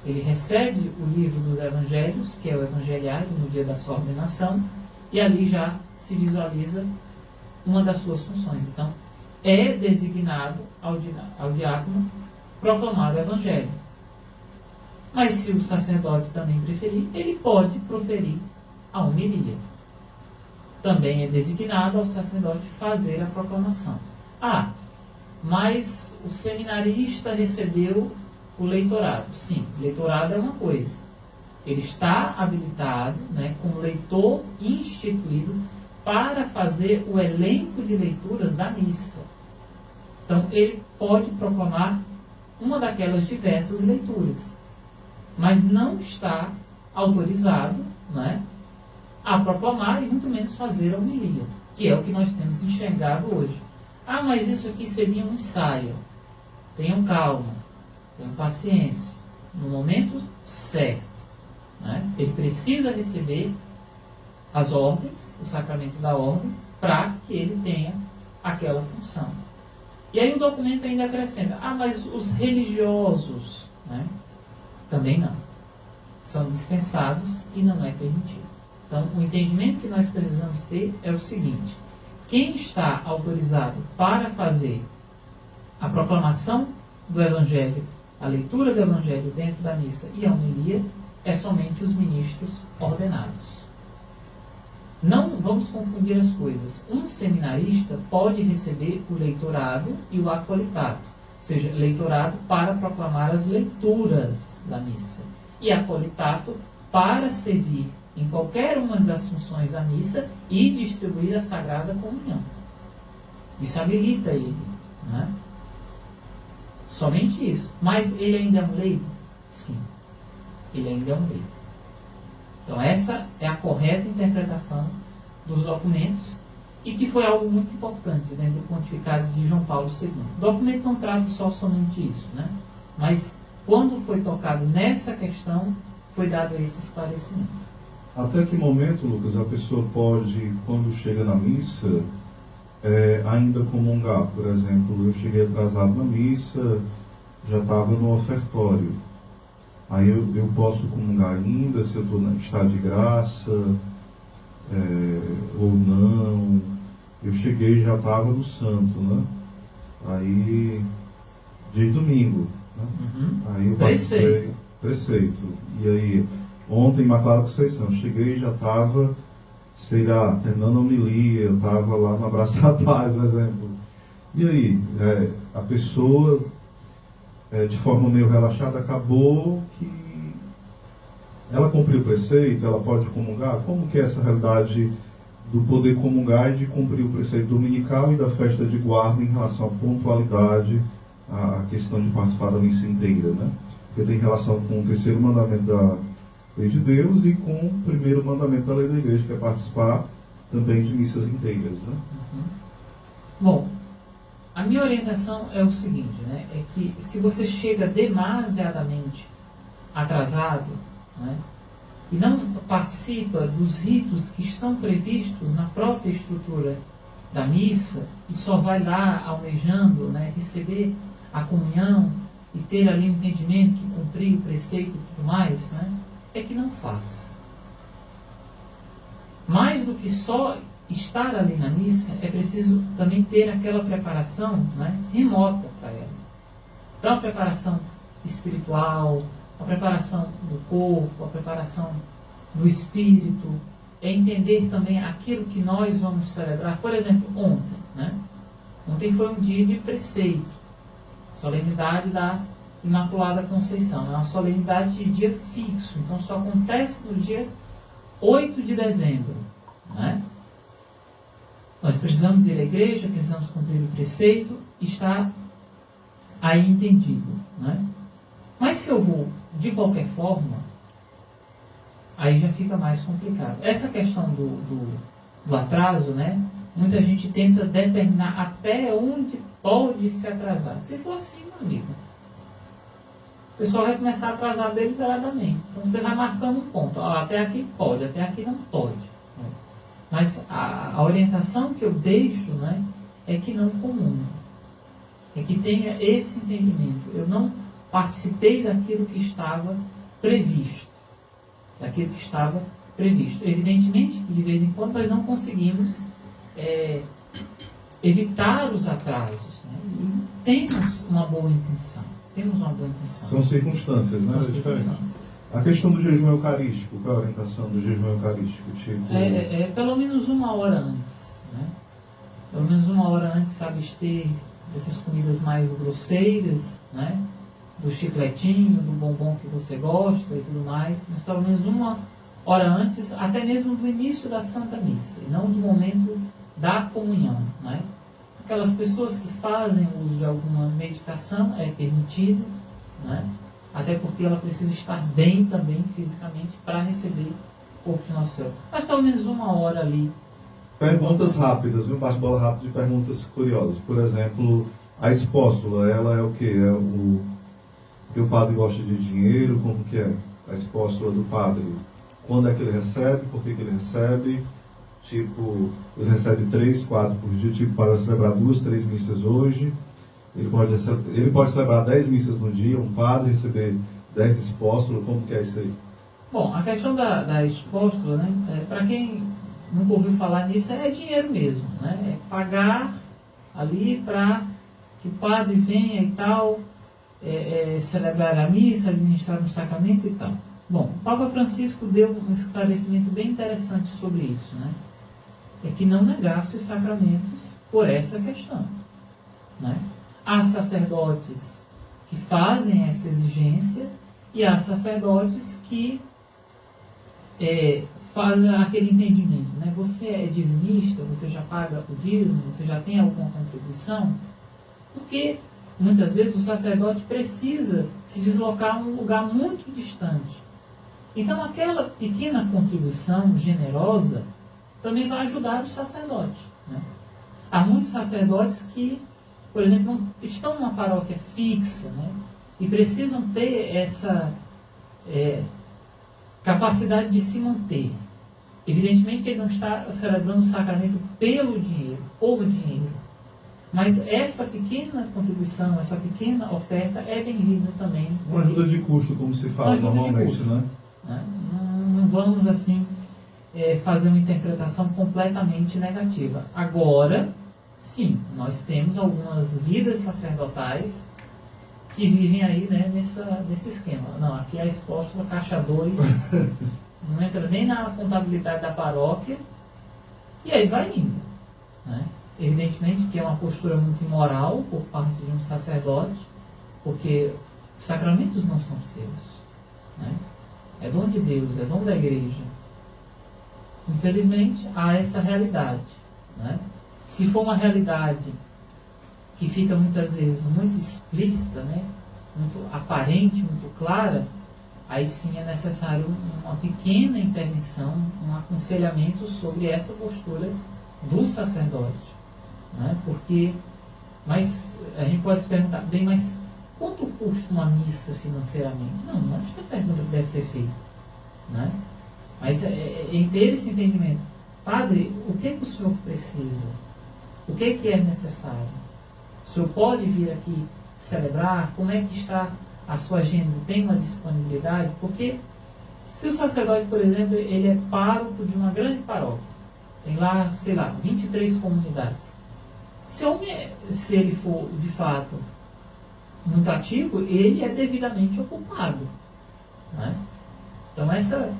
Ele recebe o livro dos Evangelhos, que é o Evangeliário, no dia da sua ordenação, e ali já se visualiza uma das suas funções. Então, é designado ao diácono proclamar o Evangelho. Mas se o sacerdote também preferir, ele pode proferir a homilia. Também é designado ao sacerdote fazer a proclamação. Mas o seminarista recebeu o leitorado. Sim, leitorado é uma coisa. Ele está habilitado, né, como leitor instituído para fazer o elenco de leituras da missa. Então, ele pode proclamar uma daquelas diversas leituras, mas não está autorizado, né, a proclamar e muito menos fazer a homilia, que é o que nós temos enxergado hoje. Mas isso aqui seria um ensaio. Tenham calma, tenham paciência. No momento certo, né, ele precisa receber as ordens, o sacramento da ordem, para que ele tenha aquela função. E aí o documento ainda acrescenta, mas os religiosos, né, também não. São dispensados e não é permitido. Então, o entendimento que nós precisamos ter é o seguinte: quem está autorizado para fazer a proclamação do Evangelho, a leitura do Evangelho dentro da missa e a homilia, é somente os ministros ordenados. Não vamos confundir as coisas. Um seminarista pode receber o leitorado e o acolitato, ou seja, leitorado para proclamar as leituras da missa, e acolitato para servir em qualquer uma das funções da missa e distribuir a Sagrada Comunhão. Isso habilita ele, né? Somente isso. Mas ele ainda é um leigo? Sim. Ele ainda é um leigo. Então essa é a correta interpretação dos documentos e que foi algo muito importante dentro do pontificado de João Paulo II. O documento não trata somente isso, né? Mas quando foi tocado nessa questão, foi dado esse esclarecimento.
Até que momento, Lucas, a pessoa pode, quando chega na missa, ainda comungar? Por exemplo, eu cheguei atrasado na missa, já estava no ofertório. Aí eu posso comungar ainda, se eu estou em estado de graça, ou não. Eu cheguei e já estava no santo, né? Aí, de domingo, né? Aí eu participei, preceito. E aí, ontem, Imaculada Conceição, cheguei e já estava, sei lá, terminando a homilia, eu estava lá no Abraço da Paz, por exemplo. E aí, a pessoa, de forma meio relaxada, acabou que ela cumpriu o preceito, ela pode comungar? Como que é essa realidade do poder comungar e de cumprir o preceito dominical e da festa de guarda em relação à pontualidade, à questão de participar da missa inteira, né? Porque tem relação com o terceiro mandamento da lei de Deus e com o primeiro mandamento da lei da igreja, que é participar também de missas inteiras, né?
Bom, a minha orientação é o seguinte, né? É que se você chega demasiadamente atrasado, né, e não participa dos ritos que estão previstos na própria estrutura da missa e só vai lá almejando, né, receber a comunhão e ter ali um entendimento que cumprir o preceito e tudo mais, né, é que não faz. Mais do que só estar ali na missa, é preciso também ter aquela preparação, né, remota para ela. Então, a preparação espiritual, a preparação do corpo, a preparação do espírito, é entender também aquilo que nós vamos celebrar. Por exemplo, ontem, né? Ontem foi um dia de preceito, solenidade da Imaculada Conceição. É uma solenidade de dia fixo, então só acontece no dia 8 de dezembro, né? Nós precisamos ir à igreja, precisamos cumprir o preceito, está aí entendido, né? Mas se eu vou de qualquer forma, aí já fica mais complicado. Essa questão do atraso, né? Muita gente tenta determinar até onde pode se atrasar. Se for assim, meu amigo, o pessoal vai começar a atrasar deliberadamente. Então você vai marcando um ponto. Até aqui pode, até aqui não pode. Né? Mas a orientação que eu deixo, né, é que não comungue. É que tenha esse entendimento. Eu não participei daquilo que estava previsto. Evidentemente que de vez em quando nós não conseguimos evitar os atrasos, né? E temos uma boa intenção.
São circunstâncias, né?
São circunstâncias.
A questão do jejum eucarístico, qual é a orientação do jejum eucarístico? Tipo...
Pelo menos 1 hora antes, né? Pelo menos 1 hora antes se abster dessas comidas mais grosseiras, né? Do chicletinho, do bombom que você gosta e tudo mais, mas pelo menos 1 hora antes, até mesmo do início da Santa Missa, e não do momento da comunhão, né? Aquelas pessoas que fazem uso de alguma medicação, é permitido, né? Até porque ela precisa estar bem também fisicamente para receber o corpo de Nosso Senhor. Mas pelo menos 1 hora ali.
Perguntas rápidas, um bate-bola rápido de perguntas curiosas. Por exemplo, a expóstula, ela é o quê? Porque o padre gosta de dinheiro, como que é? A expóstula do padre. quando é que ele recebe, por que ele recebe, tipo, ele recebe 3, 4 por dia, tipo, para celebrar 2, 3 missas hoje, ele pode celebrar 10 missas no dia, um padre receber 10 espóstulas, como que é isso aí?
Bom, a questão da espóstula, né, para quem nunca ouviu falar nisso, é dinheiro mesmo, né, é pagar ali para que o padre venha e tal, celebrar a missa, administrar um sacramento e tal. Bom, o Papa Francisco deu um esclarecimento bem interessante sobre isso, né? É que não negasse os sacramentos por essa questão, né? Há sacerdotes que fazem essa exigência e há sacerdotes que fazem aquele entendimento, né? Você é dizimista, você já paga o dízimo, você já tem alguma contribuição, porque muitas vezes o sacerdote precisa se deslocar a um lugar muito distante. Então aquela pequena contribuição generosa também vai ajudar o sacerdote, né? Há muitos sacerdotes que, por exemplo, não estão numa paróquia fixa, né? E precisam ter essa capacidade de se manter. Evidentemente que ele não está celebrando o sacramento pelo dinheiro, por dinheiro. Mas essa pequena contribuição, essa pequena oferta é bem-vinda também.
Uma ajuda de custo, como se fala normalmente, né?
Não vamos, assim, fazer uma interpretação completamente negativa. Agora, sim, nós temos algumas vidas sacerdotais que vivem aí, né, nesse esquema. Não, aqui é a espóstula caixa 2, não entra nem na contabilidade da paróquia, e aí vai indo, né? Evidentemente que é uma postura muito imoral por parte de um sacerdote, porque os sacramentos não são seus, né? É dom de Deus, é dom da igreja. Infelizmente, há essa realidade, né? Se for uma realidade que fica muitas vezes muito explícita, né? Muito aparente, muito clara, aí sim é necessário uma pequena intervenção, um aconselhamento sobre essa postura do sacerdote, né? Porque, mas a gente pode se perguntar, bem, mas quanto custa uma missa financeiramente? Não é esta pergunta que deve ser feita, né? Mas em ter esse entendimento, padre, o que é que o senhor precisa? O que é necessário? O senhor pode vir aqui celebrar? Como é que está a sua agenda? Tem uma disponibilidade? Porque se o sacerdote, por exemplo, ele é pároco de uma grande paróquia, tem lá, sei lá, 23 comunidades. Se ele for, de fato, muito ativo, ele é devidamente ocupado, né? Então, essa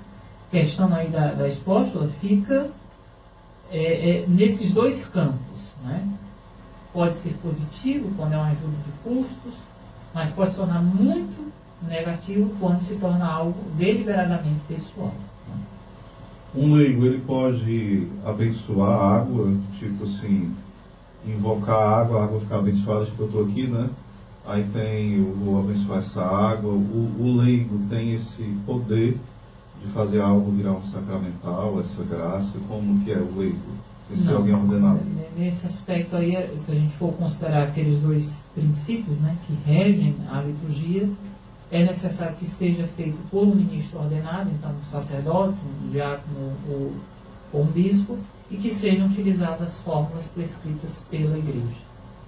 questão aí da espóstula fica nesses dois campos, né? Pode ser positivo quando é uma ajuda de custos, mas pode se tornar muito negativo quando se torna algo deliberadamente pessoal, né?
Um leigo, ele pode abençoar a água, tipo assim, invocar a água ficar abençoada, tipo eu estou aqui, né? Aí eu vou abençoar essa água. O leigo tem esse poder de fazer algo virar um sacramental, essa graça. Como que é o leigo? Sem ser alguém ordenado.
Nesse aspecto aí, se a gente for considerar aqueles dois princípios, né, que regem a liturgia, é necessário que seja feito por um ministro ordenado, então um sacerdote, um diácono ou um bispo, e que sejam utilizadas as fórmulas prescritas pela igreja,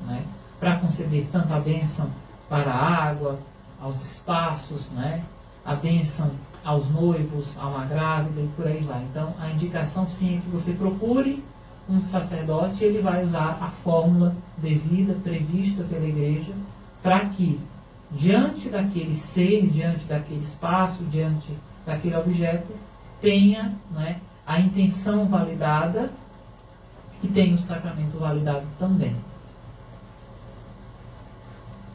né, para conceder tanto a bênção para a água, aos espaços, né, a bênção aos noivos, a uma grávida e por aí vai. Então, a indicação sim é que você procure um sacerdote, ele vai usar a fórmula devida, prevista pela igreja, para que, diante daquele ser, diante daquele espaço, diante daquele objeto, tenha, né, a intenção validada e tenha o sacramento validado também.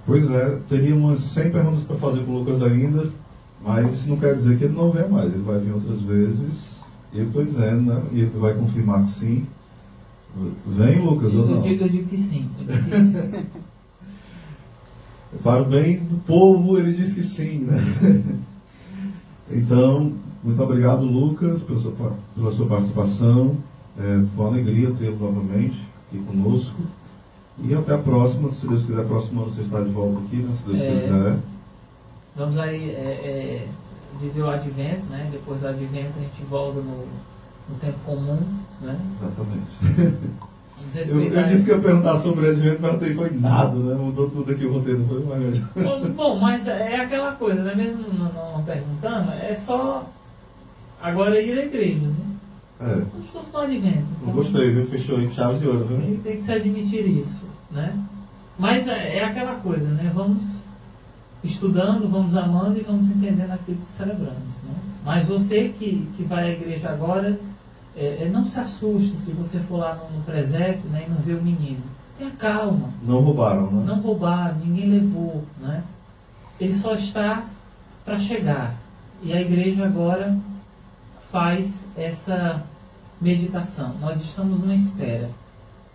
Pois é, teria umas 100 perguntas para fazer com o Lucas ainda, mas isso não quer dizer que ele não venha mais, ele vai vir outras vezes, eu estou dizendo, né? E ele vai confirmar que sim. Vem, Lucas, ou não?
Eu digo que sim.
Para o bem do povo, ele diz que sim, né? Então, muito obrigado, Lucas, pela sua participação. Foi uma alegria tê-lo novamente aqui conosco. E até a próxima, se Deus quiser, próximo ano você está de volta aqui, né? Se Deus quiser.
Vamos aí viver o advento, né? Depois do advento a gente volta no tempo comum, né?
Exatamente.
Vamos
Eu
respeitar
disse que ia perguntar sobre o advento, perguntei foi nada, né? Mudou tudo aqui o roteiro, não foi mais.
Bom, mas é aquela coisa, né? Mesmo não perguntando, é só agora ir à igreja, né? Nós estamos no advento.
Eu gostei, viu? Fechou em chave de ouro, viu?
Tem que se admitir isso, né? Mas é aquela coisa, né? Vamos estudando, vamos amando e vamos entendendo aquilo que celebramos, né? Mas você que vai à igreja agora, não se assuste se você for lá no presépio, né, e não ver o menino. Tenha calma.
Não roubaram, né?
Não roubaram, ninguém levou, né? Ele só está para chegar. E a igreja agora faz essa meditação. Nós estamos numa espera.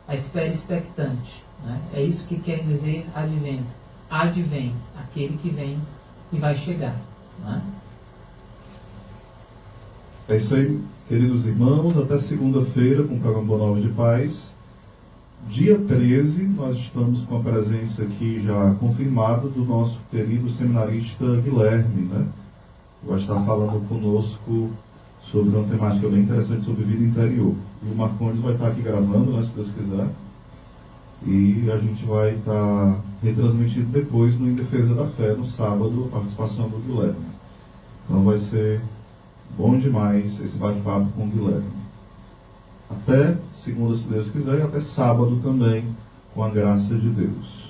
A espera expectante, né? É isso que quer dizer advento. Advém, aquele que vem e vai chegar, né?
É isso aí, queridos irmãos. Até segunda-feira com o programa Boa Nova de Paz. Dia 13, nós estamos com a presença aqui já confirmada do nosso querido seminarista Guilherme, né? Vai estar falando conosco sobre uma temática bem interessante sobre vida interior. E o Marcondes vai estar aqui gravando, né, se Deus quiser. E a gente vai estar retransmitindo depois no Em Defesa da Fé, no sábado, a participação do Guilherme. Então vai ser bom demais esse bate-papo com o Guilherme. Até segunda, se Deus quiser, e até sábado também, com a graça de Deus.